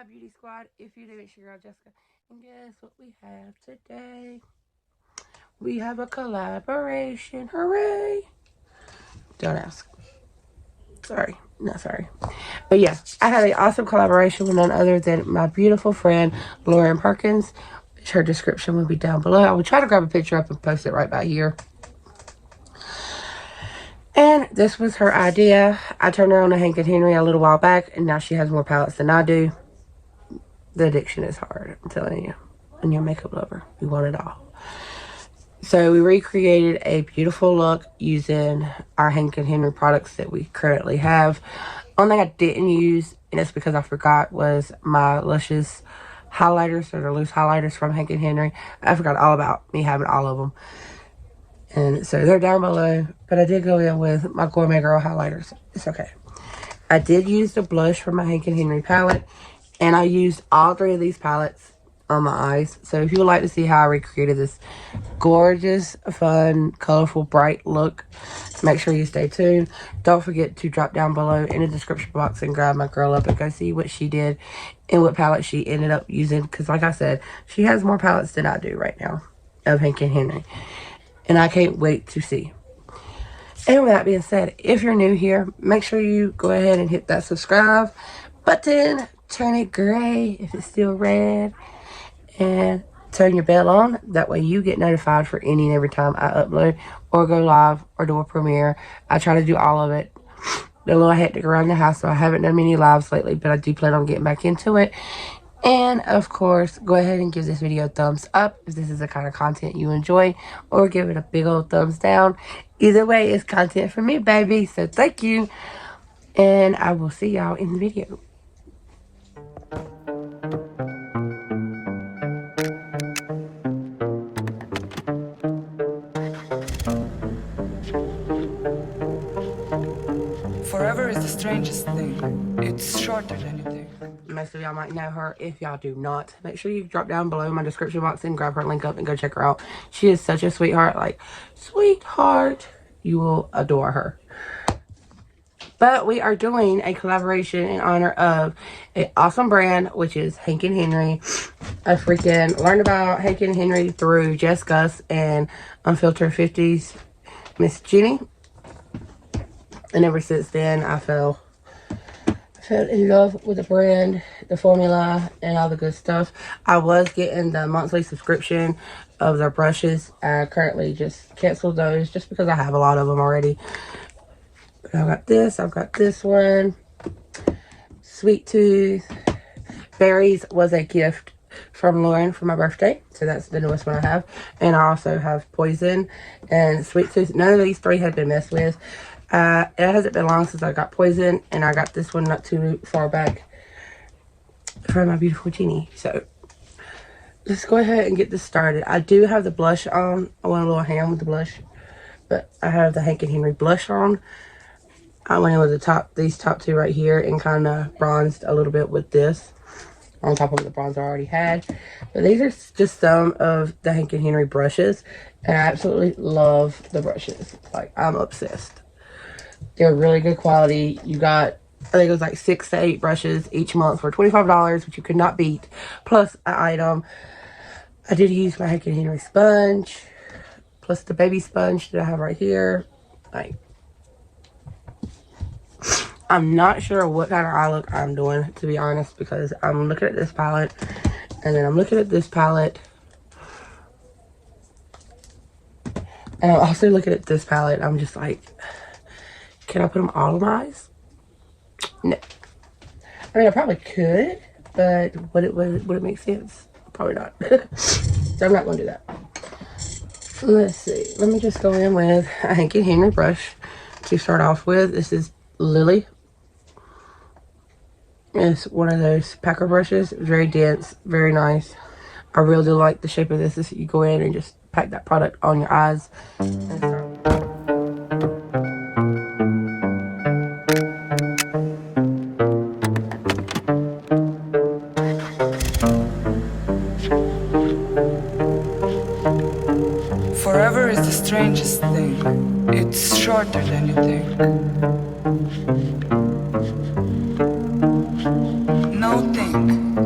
beauty squad. If you do, it's your girl Jessica. And guess what we have today? We have a collaboration. Hooray! Don't ask. Sorry. Not sorry. But yeah, I had an awesome collaboration with none other than my beautiful friend, Lauren Perkins. Her description will be down below. I will try to grab a picture up and post it right by here. And this was her idea. I turned her on to Hank and Henry a little while back, and now she has more palettes than I do. The addiction is hard, I'm telling you. And you're a makeup lover. You want it all. So we recreated a beautiful look using our Hank and Henry products that we currently have. Only thing I didn't use, and it's because I forgot, was my Luscious highlighters, or the loose highlighters from Hank and Henry. I forgot all about me having all of them. And so they're down below. But I did go in with my Gourmet Girl highlighters. It's okay. I did use the blush from my Hank and Henry palette. And I used all three of these palettes on my eyes. So if you would like to see how I recreated this gorgeous, fun, colorful, bright look, make sure you stay tuned. Don't forget to drop down below in the description box and grab my girl up and go see what she did and what palette she ended up using. Because like I said, she has more palettes than I do right now of Hank and Henry. And I can't wait to see. And with that being said, if you're new here, make sure you go ahead and hit that subscribe button. Turn it gray if it's still red. And turn your bell on. That way you get notified for any and every time I upload or go live or do a premiere. I try to do all of it. A little hectic around the house, so I haven't done many lives lately, but I do plan on getting back into it. And of course, go ahead and give this video a thumbs up if this is the kind of content you enjoy, or give it a big old thumbs down. Either way, it's content for me, baby. So thank you. And I will see y'all in the video. Forever is the strangest thing. It's shorter than you think. Most of y'all might know her. If y'all do not, make sure you drop down below in my description box and grab her link up and go check her out. She is such a sweetheart. Like, sweetheart. You will adore her. But we are doing a collaboration in honor of an awesome brand, which is Hank and Henry. I freaking learned about Hank and Henry through Jess Gus and Unfiltered 50s Miss Jenny. And ever since then, I fell in love with the brand, the formula, and all the good stuff. I was getting the monthly subscription of their brushes. I currently just canceled those just because I have a lot of them already. But I've got this one. Sweet Tooth. Berries was a gift from Lauren for my birthday. So that's the newest one I have. And I also have Poison and Sweet Tooth. None of these three have been messed with. It hasn't been long since I got Poison, and I got this one not too far back for my beautiful Genie. So let's go ahead and get this started. I do have the blush on. I went a little ham with the blush, but I have the Hank and Henry blush on. I went in with these top two right here and kind of bronzed a little bit with this on top of the bronzer I already had. But these are just some of the Hank and Henry brushes, and I absolutely love the brushes. Like, I'm obsessed. They're really good quality. You got, I think it was like 6 to 8 brushes each month for $25, which you could not beat, plus an item. I did use my Hank and Henry sponge, plus the baby sponge that I have right here. Like, I'm not sure what kind of eye look I'm doing, to be honest, because I'm looking at this palette, and then I'm looking at this palette, and I'm also looking at this palette. I'm just like, can I put them all on my eyes? No. I mean, I probably could, but would it make sense? Probably not. So I'm not going to do that. Let's see. Let me just go in with a Hank and Henry brush to start off with. This is Lily. It's one of those packer brushes. Very dense, very nice. I really do like the shape of this. You go in and just pack that product on your eyes. Forever is the strangest thing. It's shorter than you think. No think.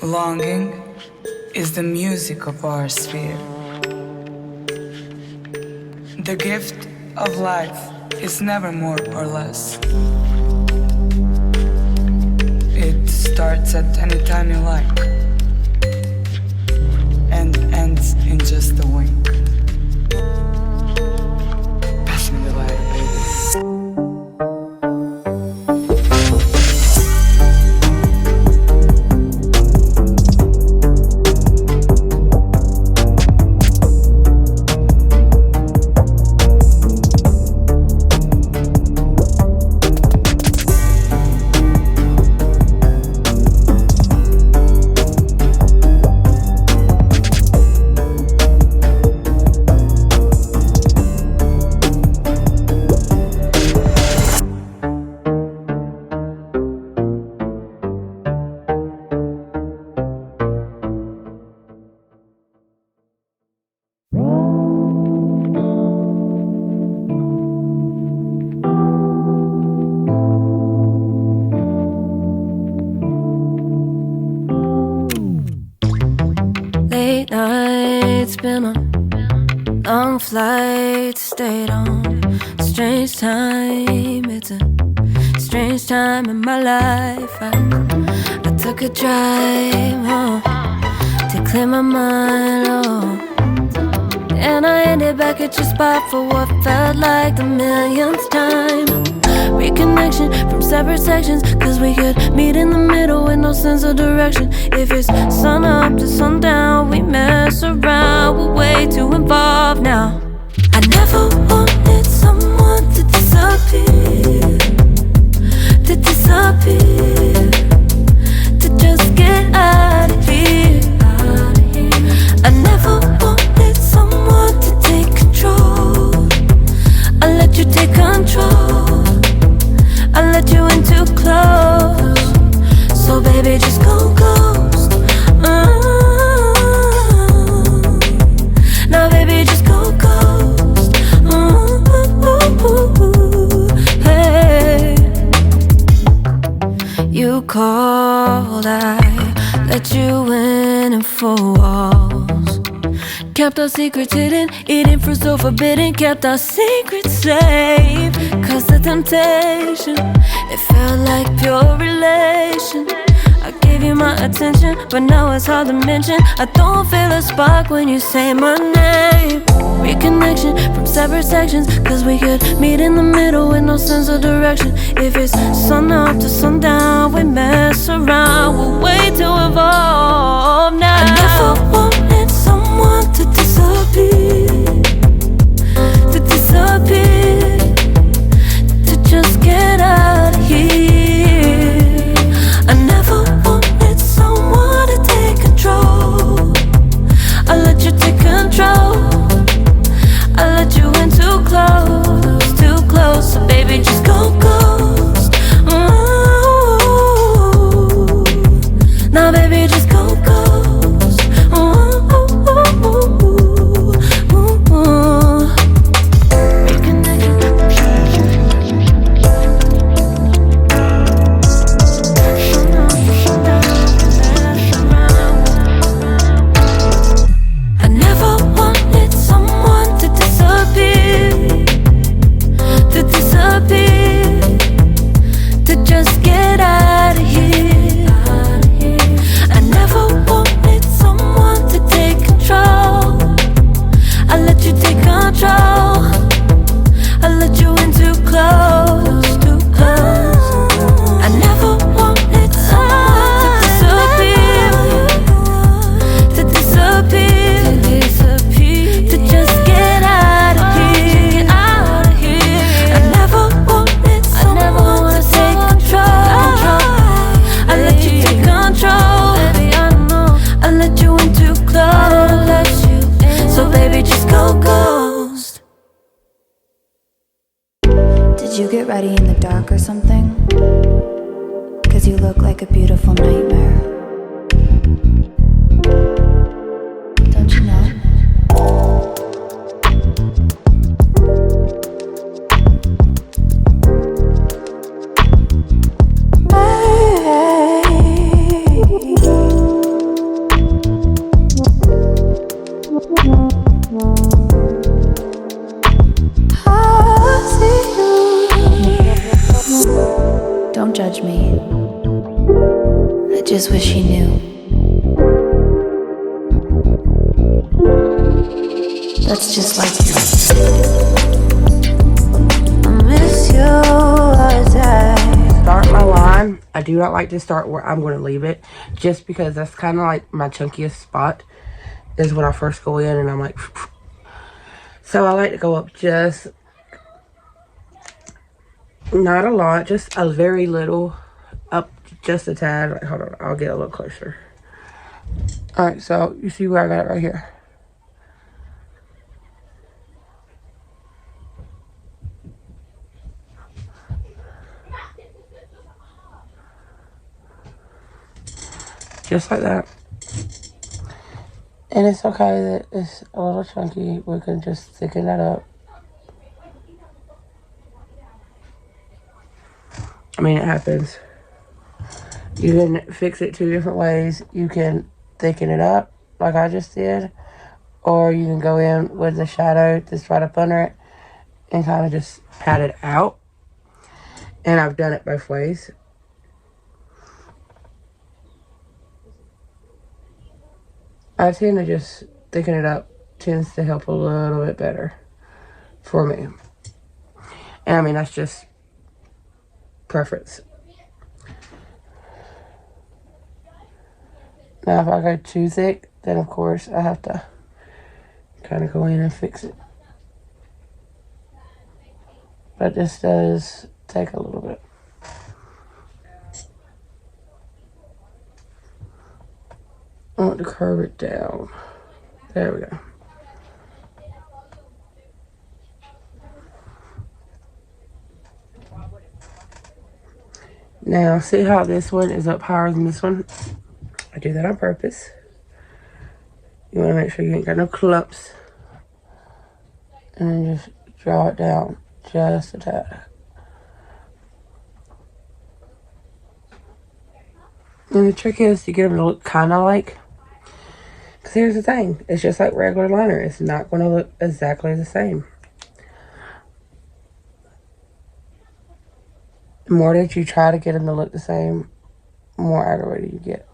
Longing is the music of our sphere. The gift of life is never more or less. It starts at any time you like and ends in just a wink. Pass me the lighter, baby. Late nights, been on long flights, stayed on strange time. It's a strange time in my life. I took a drive home to clear my mind, and I ended back at your spot for what felt like the millionth time. Reconnection from separate sections, cause we could meet in the middle with no sense of direction. If it's sun up to sundown, we mess around, we're way too involved now. I never wanted someone to disappear, to just get out of here. I never wanted someone to take control. I let you take control, I let you in too close. So baby, just go ghost. Now baby, just go ghost. Hey, you called, I let you in and 4 walls. Kept our secrets hidden, eating fruit so forbidden. Kept our secrets safe, cause the temptation, it felt like pure relation. I gave you my attention, but now it's hard to mention. I don't feel a spark when you say my name. Reconnection from separate sections, cause we could meet in the middle with no sense of direction. If it's sun up to sundown, we mess around, we're way too involved now. I never wanted someone to disappear, to just get out of here. I never wanted someone to take control. I let you take control, I let you in too close. So baby, just go ghost. Now baby, just go ghost. I never wanted someone to disappear, to just get out of here. I never wanted someone to take control. I let you take control, I let you in too close. I never wanted someone to disappear, to just get out of here. I never wanted someone to take control. I let you take control, baby, I know. I let you in too close. So baby, just go ghost. Did you get ready in the dark or something? Cause you look like a beautiful nightmare. Don't you know? just wish he knew. That's just like you. I miss you as I start my line. I do not like to start where I'm going to leave it, just because that's kind of like my chunkiest spot is when I first go in and I'm like, so I like to go up just, not a lot, just a very little, up just a tad. Like, hold on, I'll get a little closer. All right, so you see where I got it right here. Just like that. And it's okay that it's a little chunky. We can just thicken that up. I mean, it happens. You can fix it 2 different ways. You can thicken it up like I just did, or you can go in with the shadow that's right up under it and kind of just pat it out. And I've done it both ways. I tend to just thicken it up, tends to help a little bit better for me. And I mean, that's just preference. Now, if I go too thick, then of course I have to kind of go in and fix it. But this does take a little bit. I want to curve it down. There we go. Now, see how this one is up higher than this one? I do that on purpose. You want to make sure you ain't got no clumps. And then just draw it down just a tad. And the trick is to get them to look kind of like, because here's the thing, it's just like regular liner. It's not going to look exactly the same. The more that you try to get them to look the same, the more aggravated you get.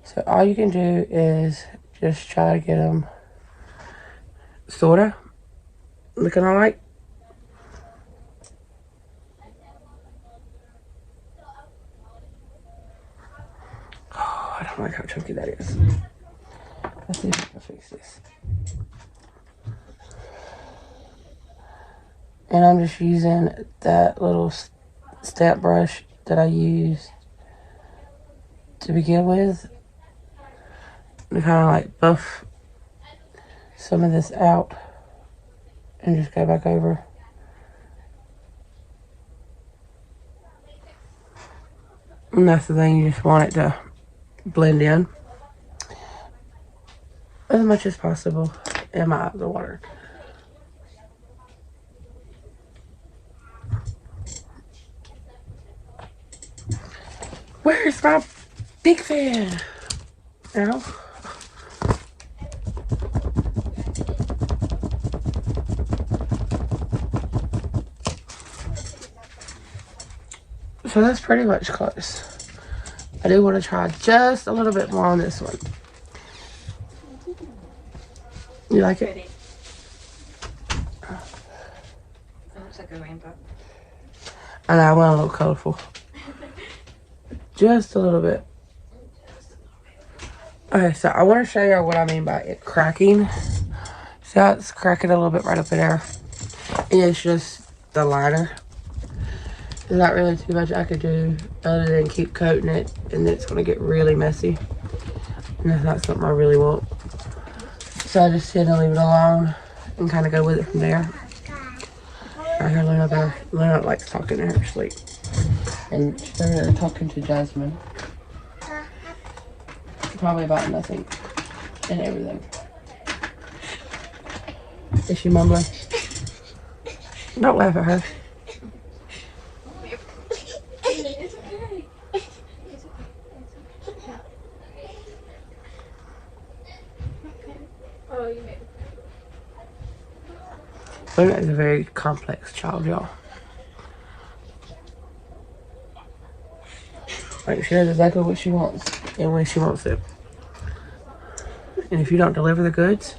So all you can do is just try to get them sort of looking alike. Oh, I don't like how chunky that is. Let's see if I can fix this. And I'm just using that little stamp brush that I used to begin with to kind of like buff some of this out and just go back over. And that's the thing, you just want it to blend in as much as possible. And my eyes are watering. Where's my big fan? Ow. So that's pretty much close. I do want to try just a little bit more on this one. You like it? It looks like a rainbow. And I went a little colorful. Just a little bit. Okay, so I want to show you what I mean by it cracking. So it's cracking a little bit right up in there. And it's just the liner. There's not really too much I could do other than keep coating it, and then it's going to get really messy. And that's not something I really want. So I just tend to leave it alone and kind of go with it from there. I hear Luna there. Luna likes talking in her sleep. And she's over there talking to Jasmine. Probably about nothing and everything. Is she mumbling? Don't laugh at her. Luna is a very complex child, y'all. Like, she knows exactly what she wants and when she wants it. And if you don't deliver the goods,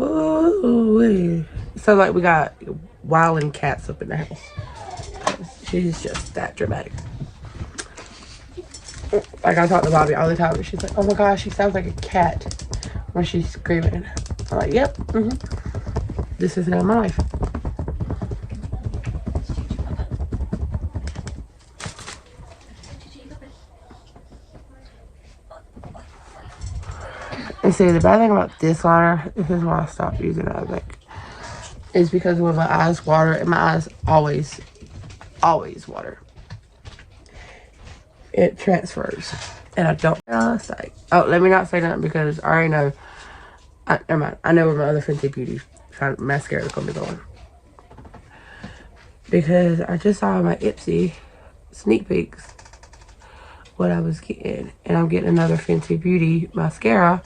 ooh, so like we got wilding cats up in the house. She's just that dramatic. Like, I talk to Bobby all the time, and she's like, "Oh my gosh, she sounds like a cat when she's screaming." I'm like, "Yep, this is now my life." And see, the bad thing about this liner, this is why I stopped using it, I think, is because when my eyes water, and my eyes always water, it transfers. And I don't say, oh, let me not say nothing because I already know. Never mind. I know where my other Fenty Beauty mascara is going to be going. Because I just saw my Ipsy sneak peeks what I was getting. And I'm getting another Fenty Beauty mascara.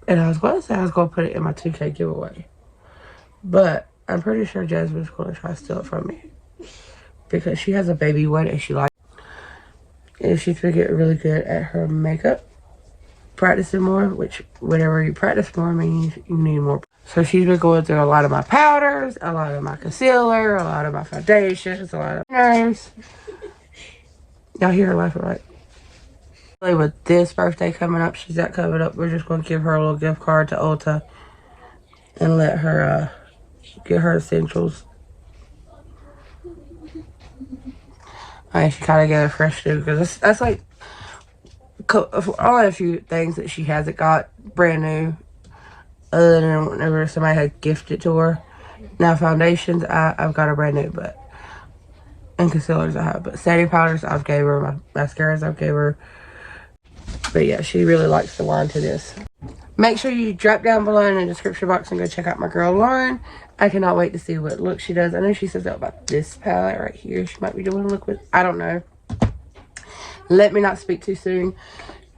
And I was going to say I was going to put it in my 2K giveaway. But I'm pretty sure Jasmine's going to try to steal it from me. Because she has a baby one and she likes it. And she's been getting really good at her makeup. Practicing more, which whenever you practice more means you need more. So she's been going through a lot of my powders, a lot of my concealer, a lot of my foundations, a lot of nerves. Y'all hear her laughing, right? With this birthday coming up, she's got coming up, we're just going to give her a little gift card to Ulta and let her get her essentials. And she kind of get a fresh new, because that's like only a few things that she hasn't got brand new, other than whenever somebody had gifted to her. Now foundations, I've got a brand new, but and concealers I have, but setting powders I've gave her, my mascaras I've gave her. But yeah, she really likes the line to this. Make sure you drop down below in the description box and go check out my girl Lauren. I cannot wait to see what look she does. I know she says that about this palette right here. She might be doing a look with, I don't know. Let me not speak too soon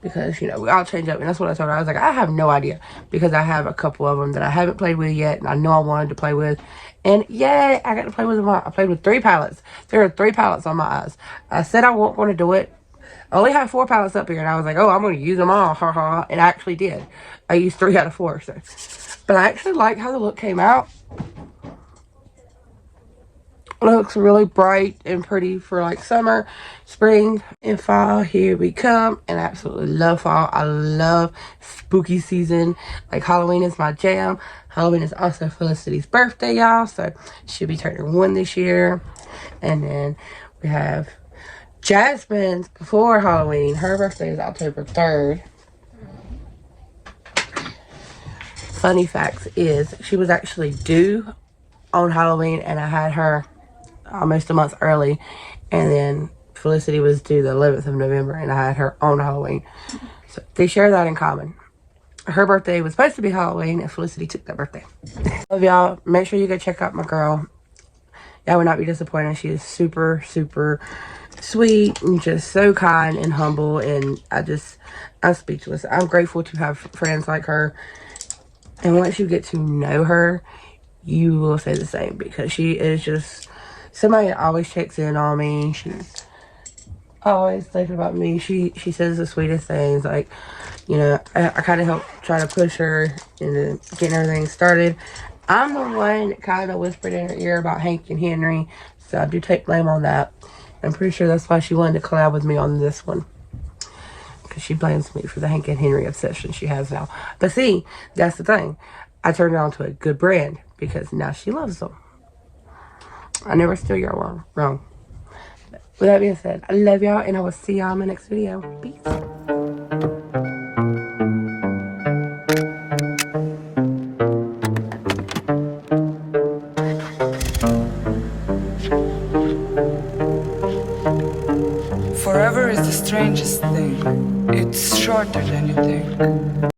because, you know, we all change up. And that's what I told her. I was like, I have no idea because I have a couple of them that I haven't played with yet. And I know I wanted to play with. And yay, I got to play with them all. I played with 3 palettes. There are 3 palettes on my eyes. I said I won't want to do it. I only have 4 palettes up here. And I was like, oh, I'm going to use them all. Ha ha. And I actually did. I used 3 out of 4. So. But I actually like how the look came out. It looks really bright and pretty for like summer, spring, and fall. Here we come. And I absolutely love fall. I love spooky season. Like Halloween is my jam. Halloween is also Felicity's birthday, y'all. So she'll be turning 1 this year. And then we have Jasmine's before Halloween. Her birthday is October 3rd. Funny fact is she was actually due on Halloween and I had her almost a month early, and then Felicity was due the 11th of November and I had her on Halloween. So they share that in common. Her birthday was supposed to be Halloween and Felicity took that birthday. Love y'all. Make sure you go check out my girl. Y'all would not be disappointed. She is super, super sweet and just so kind and humble, and I'm speechless. I'm grateful to have friends like her. And once you get to know her, you will say the same because she is just somebody that always checks in on me. She's always thinking about me. She says the sweetest things. Like, you know, I kind of help try to push her into getting everything started. I'm the one that kind of whispered in her ear about Hank and Henry, so I do take blame on that. I'm pretty sure that's why she wanted to collab with me on this one. Because she blames me for the Hank and Henry obsession she has now. But see, that's the thing. I turned it on to a good brand because now she loves them. I never steer y'all wrong. But with that being said, I love y'all and I will see y'all in my next video. Peace. Forever is the strangest thing. It's shorter than you think.